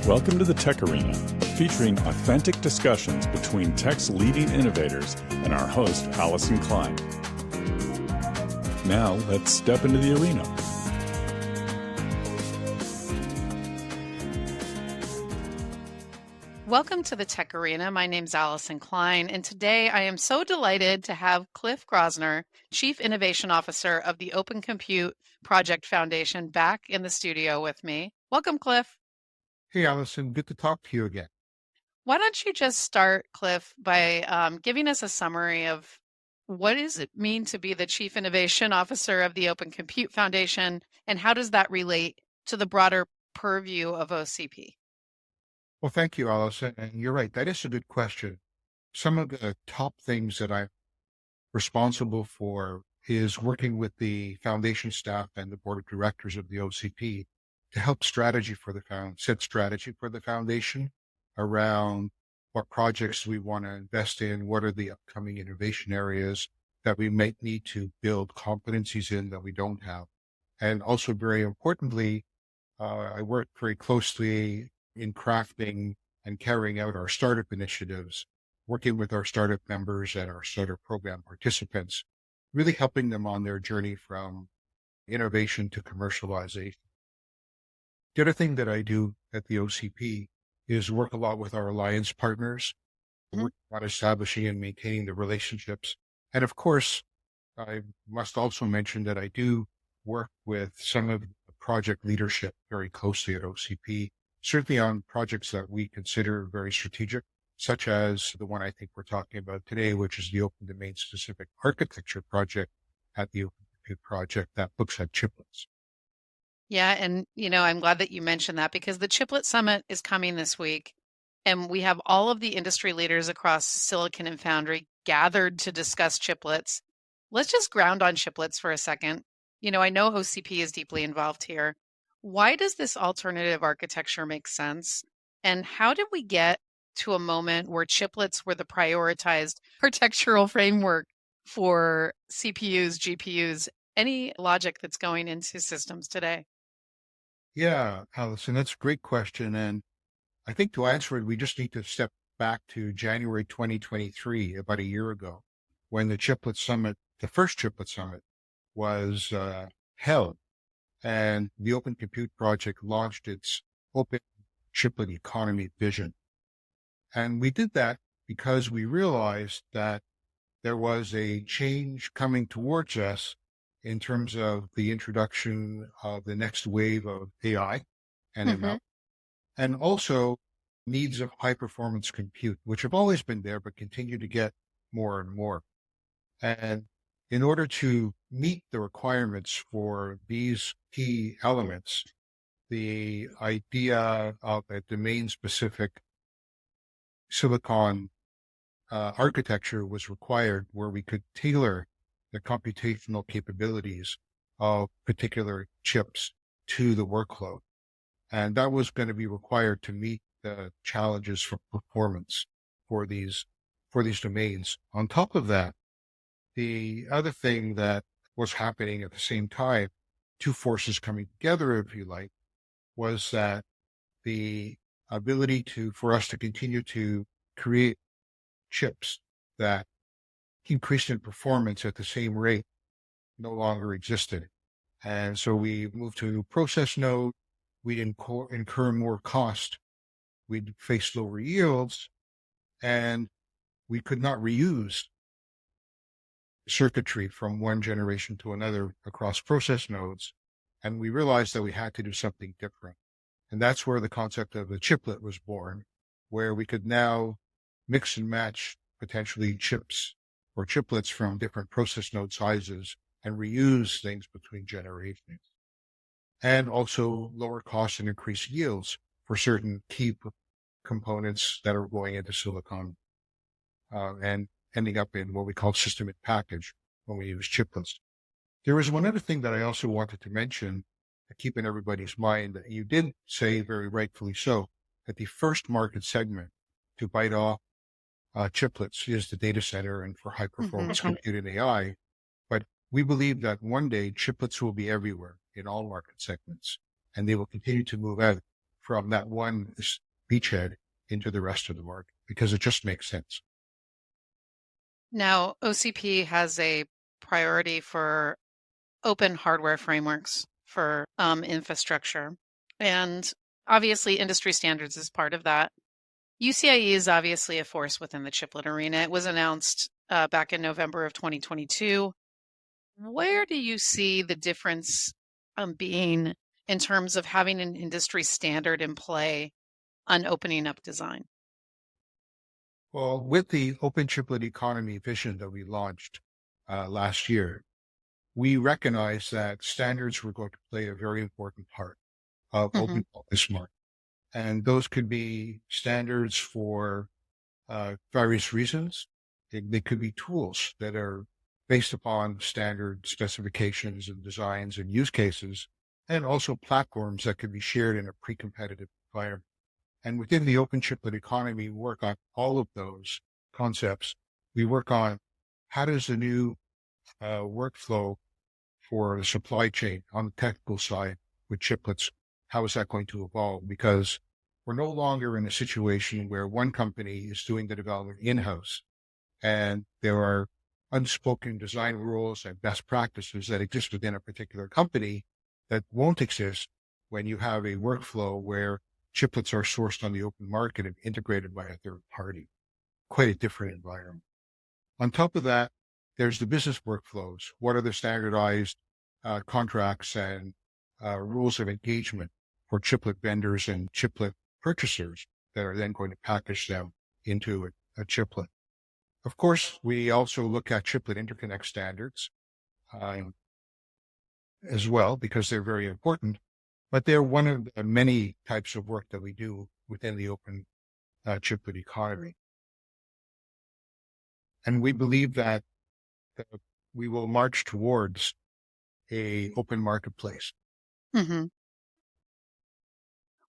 Welcome to the TechArena, featuring authentic discussions between tech's leading innovators and our host, Allyson Klein. Now, let's step into the arena. Welcome to the TechArena. My name's Allyson Klein, and today I am so delighted to have Cliff Grossner, Chief Innovation Officer of the Open Compute Project Foundation, back in the studio with me. Welcome, Cliff. Hey, Allyson, good to talk to you again. Why don't you just start, Cliff, by giving us a summary of what does it mean to be the Chief Innovation Officer of the Open Compute Foundation, and how does that relate to the broader purview of OCP? Well, thank you, Allyson. And you're right, that is a good question. Some of the top things that I'm responsible for is working with the foundation staff and the board of directors of the OCP to help set strategy for the foundation around what projects we want to invest in, what are the upcoming innovation areas that we might need to build competencies in that we don't have. And also, very importantly, I work very closely in crafting and carrying out our startup initiatives, working with our startup members and our startup program participants, really helping them on their journey from innovation to commercialization. The other thing that I do at the OCP is work a lot with our alliance partners, work on establishing and maintaining the relationships. And of course, I must also mention that I do work with some of the project leadership very closely at OCP, certainly on projects that we consider very strategic, such as the one I think we're talking about today, which is the Open Domain Specific Architecture project at the Open Compute Project that looks at chiplets. Yeah, and I'm glad that you mentioned that because the Chiplet Summit is coming this week, and we have all of the industry leaders across Silicon and Foundry gathered to discuss chiplets. Let's just ground on chiplets for a second. I know OCP is deeply involved here. Why does this alternative architecture make sense? And how did we get to a moment where chiplets were the prioritized architectural framework for CPUs, GPUs, any logic that's going into systems today? Yeah, Allyson, that's a great question. And I think to answer it, we just need to step back to January 2023, about a year ago, when the Chiplet Summit, the first Chiplet Summit, was held. And the Open Compute Project launched its Open Chiplet Economy vision. And we did that because we realized that there was a change coming towards us in terms of the introduction of the next wave of AI and ML, and also needs of high performance compute, which have always been there, but continue to get more and more. And in order to meet the requirements for these key elements, the idea of a domain-specific silicon architecture was required, where we could tailor the computational capabilities of particular chips to the workload. And that was going to be required to meet the challenges for performance for these domains. On top of that, the other thing that was happening at the same time, two forces coming together, if you like, was that the ability for us to continue to create chips that increased in performance at the same rate no longer existed. And so we moved to a new process node. We'd incur more cost. We'd face lower yields, and we could not reuse circuitry from one generation to another across process nodes. And we realized that we had to do something different. And that's where the concept of the chiplet was born, where we could now mix and match potentially chips or chiplets from different process node sizes and reuse things between generations. And also lower costs and increase yields for certain key components that are going into silicon and ending up in what we call system in package when we use chiplets. There was one other thing that I also wanted to mention to keep in everybody's mind that you did say, very rightfully so, that the first market segment to bite off chiplets is the data center and for high performance compute and AI. But we believe that one day chiplets will be everywhere in all market segments, and they will continue to move out from that one beachhead into the rest of the market because it just makes sense. Now, OCP has a priority for open hardware frameworks for infrastructure. And obviously, industry standards is part of that. UCIe is obviously a force within the chiplet arena. It was announced back in November of 2022. Where do you see the difference being in terms of having an industry standard in play on opening up design? Well, with the open chiplet economy vision that we launched last year, we recognized that standards were going to play a very important part of Hmm. open this market. And those could be standards for various reasons. They could be tools that are based upon standard specifications and designs and use cases, and also platforms that could be shared in a pre-competitive environment. And within the open chiplet economy, we work on all of those concepts. We work on how does the new workflow for the supply chain on the technical side with chiplets, how is that going to evolve? Because we're no longer in a situation where one company is doing the development in-house and there are unspoken design rules and best practices that exist within a particular company that won't exist when you have a workflow where chiplets are sourced on the open market and integrated by a third party. Quite a different environment. On top of that, there's the business workflows. What are the standardized contracts and rules of engagement for chiplet vendors and chiplet purchasers that are then going to package them into a chiplet? Of course, we also look at chiplet interconnect standards as well, because they're very important, but they're one of the many types of work that we do within the open chiplet economy. And we believe that we will march towards a open marketplace. Hmm.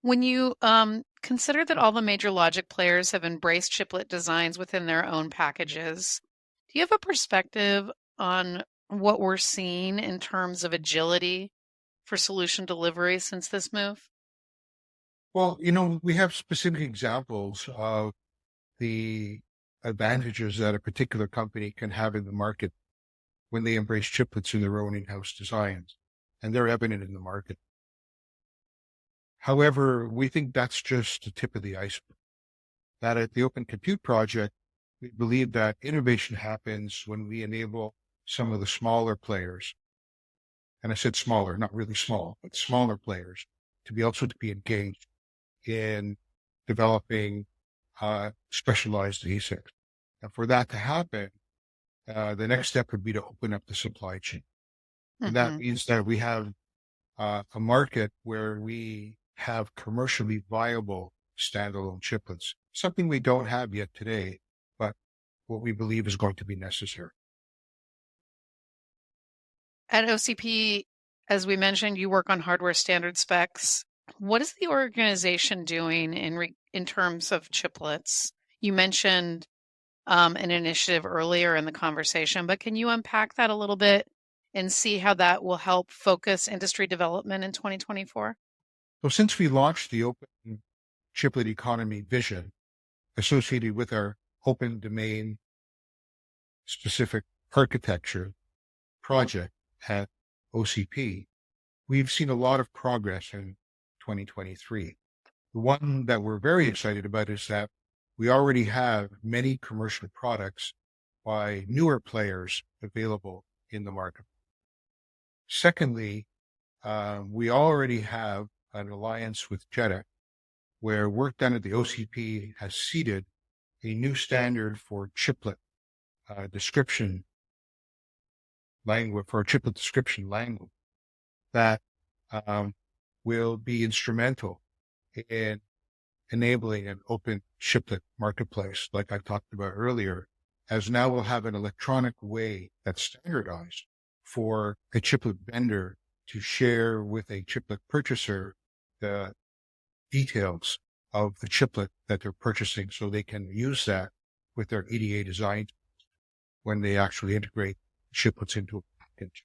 When you consider that all the major logic players have embraced chiplet designs within their own packages, do you have a perspective on what we're seeing in terms of agility for solution delivery since this move? Well, we have specific examples of the advantages that a particular company can have in the market when they embrace chiplets in their own in-house designs, and they're evident in the market. However, we think that's just the tip of the iceberg. That at the Open Compute Project, we believe that innovation happens when we enable some of the smaller players, and I said smaller, not really small, but smaller players, to be engaged in developing specialized ASICs. And for that to happen, the next step would be to open up the supply chain. And that Hmm. means that we have a market where we have commercially viable standalone chiplets, something we don't have yet today, but what we believe is going to be necessary. At OCP, as we mentioned, you work on hardware standard specs. What is the organization doing in terms of chiplets? You mentioned an initiative earlier in the conversation, but can you unpack that a little bit and see how that will help focus industry development in 2024? So since we launched the Open Chiplet Economy vision associated with our open domain specific architecture project at OCP, we've seen a lot of progress in 2023. The one that we're very excited about is that we already have many commercial products by newer players available in the market. Secondly, we already have an alliance with JEDEC, where work done at the OCP has seeded a new standard for chiplet description language, for a chiplet description language that will be instrumental in enabling an open chiplet marketplace, like I talked about earlier, as now we'll have an electronic way that's standardized for a chiplet vendor to share with a chiplet purchaser the details of the chiplet that they're purchasing so they can use that with their EDA design when they actually integrate chiplets into a package.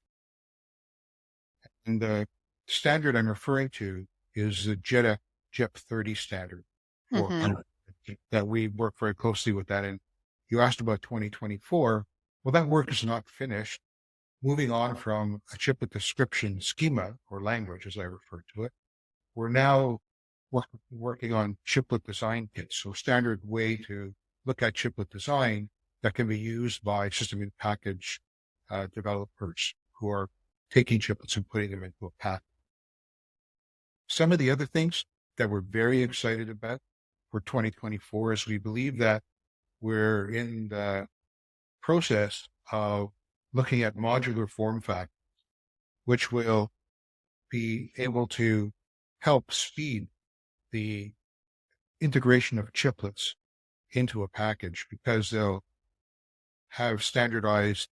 And the standard I'm referring to is the JEDEC JIP 30 standard for Mm-hmm. that we work very closely with that. And you asked about 2024. Well, that work is not finished. Moving on from a chiplet description schema or language, as I refer to it, we're now working on chiplet design kits. So standard way to look at chiplet design that can be used by system in package developers who are taking chiplets and putting them into a pack. Some of the other things that we're very excited about for 2024 is we believe that we're in the process of looking at modular form factors, which will be able to help speed the integration of chiplets into a package because they'll have standardized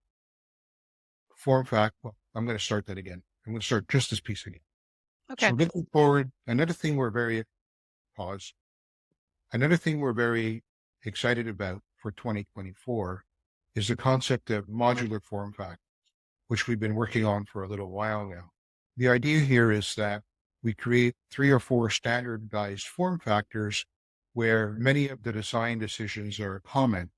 form factor. Well, I'm going to start that again. I'm going to start just this piece again. Okay. So looking forward, another thing we're very excited about for 2024 is the concept of modular form factors, which we've been working on for a little while now. The idea here is that we create 3 or 4 standardized form factors where many of the design decisions are common,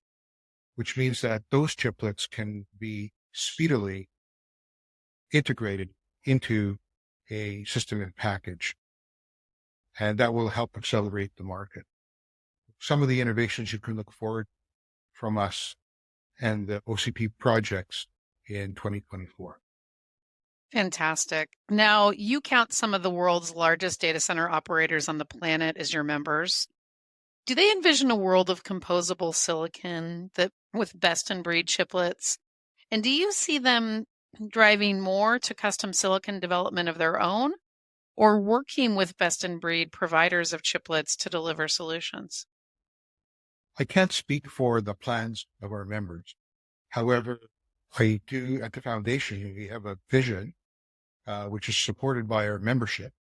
which means that those chiplets can be speedily integrated into a system and package, and that will help accelerate the market. Some of the innovations you can look forward from us and the OCP projects in 2024. Fantastic. Now, you count some of the world's largest data center operators on the planet as your members. Do they envision a world of composable silicon that with best in breed chiplets? And do you see them driving more to custom silicon development of their own or working with best in breed providers of chiplets to deliver solutions? I can't speak for the plans of our members. However, I do at the foundation, we have a vision, which is supported by our membership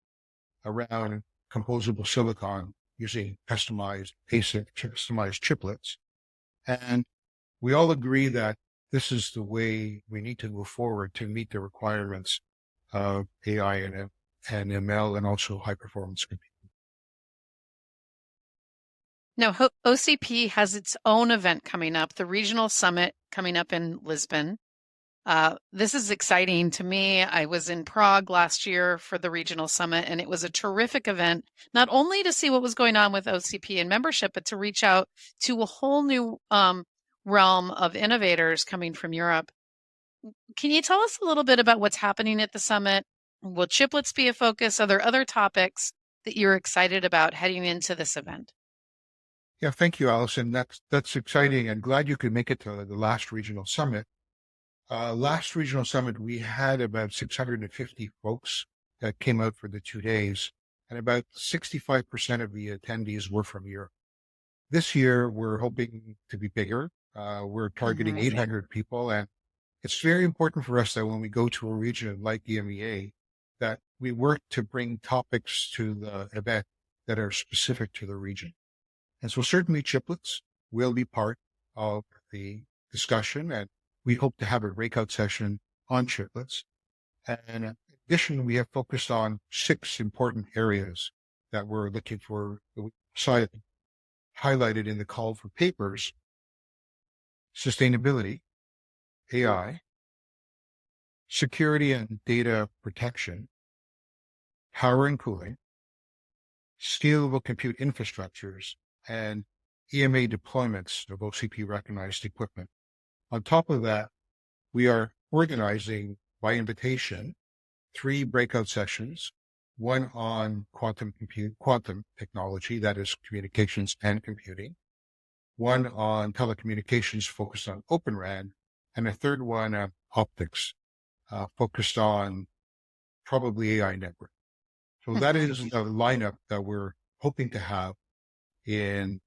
around composable silicon using customized ASIC, customized chiplets. And we all agree that this is the way we need to move forward to meet the requirements of AI and ML and also high performance computing. Now, OCP has its own event coming up, the regional summit coming up in Lisbon. This is exciting to me. I was in Prague last year for the regional summit, and it was a terrific event, not only to see what was going on with OCP and membership, but to reach out to a whole new realm of innovators coming from Europe. Can you tell us a little bit about what's happening at the summit? Will chiplets be a focus? Are there other topics that you're excited about heading into this event? Yeah, thank you, Allyson. That's exciting and glad you could make it to the last regional summit. Last regional summit, we had about 650 folks that came out for the 2 days, and about 65% of the attendees were from Europe. This year, we're hoping to be bigger. We're targeting 800 people, and it's very important for us that when we go to a region like EMEA, that we work to bring topics to the event that are specific to the region. And so certainly chiplets will be part of the discussion, and we hope to have a breakout session on chiplets. And in addition, we have focused on 6 important areas that we're looking for, highlighted in the call for papers: sustainability, AI, security and data protection, power and cooling, scalable compute infrastructures, and EMA deployments of OCP recognized equipment. On top of that, we are organizing by invitation 3 breakout sessions, one on quantum technology, that is communications and computing, one on telecommunications focused on Open RAN, and a third one, optics, focused on probably AI network. So that is the lineup that we're hoping to have in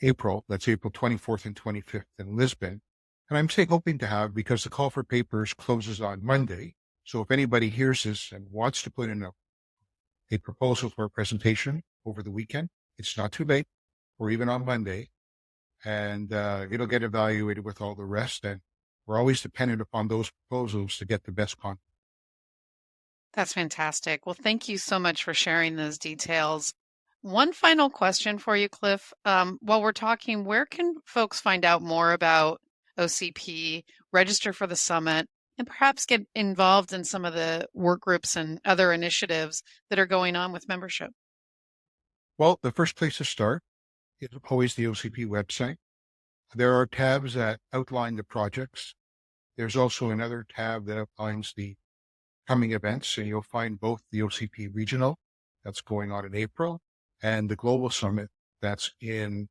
April. That's April 24th and 25th in Lisbon. And I'm saying hoping to have because the call for papers closes on Monday. So if anybody hears this and wants to put in a proposal for a presentation over the weekend, it's not too late, or even on Monday, and it'll get evaluated with all the rest. And we're always dependent upon those proposals to get the best content. That's fantastic. Well, thank you so much for sharing those details. One final question for you, Cliff. While we're talking, where can folks find out more about OCP, register for the summit, and perhaps get involved in some of the work groups and other initiatives that are going on with membership? Well, the first place to start is always the OCP website. There are tabs that outline the projects. There's also another tab that outlines the coming events, and you'll find both the OCP Regional that's going on in April and the Global Summit that's in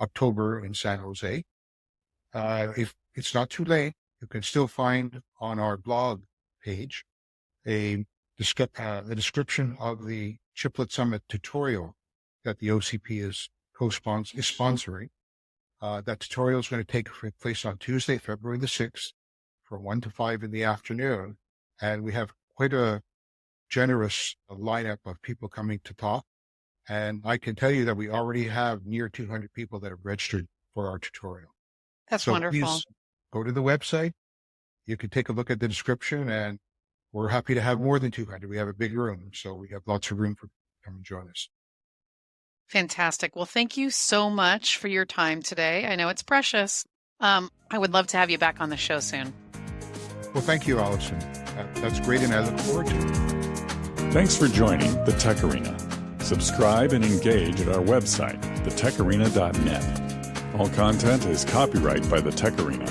October in San Jose. If it's not too late, you can still find on our blog page a description of the Chiplet Summit tutorial that the OCP is sponsoring. That tutorial is going to take place on Tuesday, February the 6th from 1 to 5 in the afternoon. And we have quite a generous lineup of people coming to talk. And I can tell you that we already have near 200 people that have registered for our tutorial. That's So wonderful. please go to the website. You can take a look at the description, and we're happy to have more than 200. We have a big room, so we have lots of room for people to come and join us. Fantastic. Well, thank you so much for your time today. I know it's precious. I would love to have you back on the show soon. Well, thank you, Allyson. That's great, and I look forward to it. Thanks for joining the Tech Arena. Subscribe and engage at our website, thetecharena.net. All content is copyright by the Tech Arena.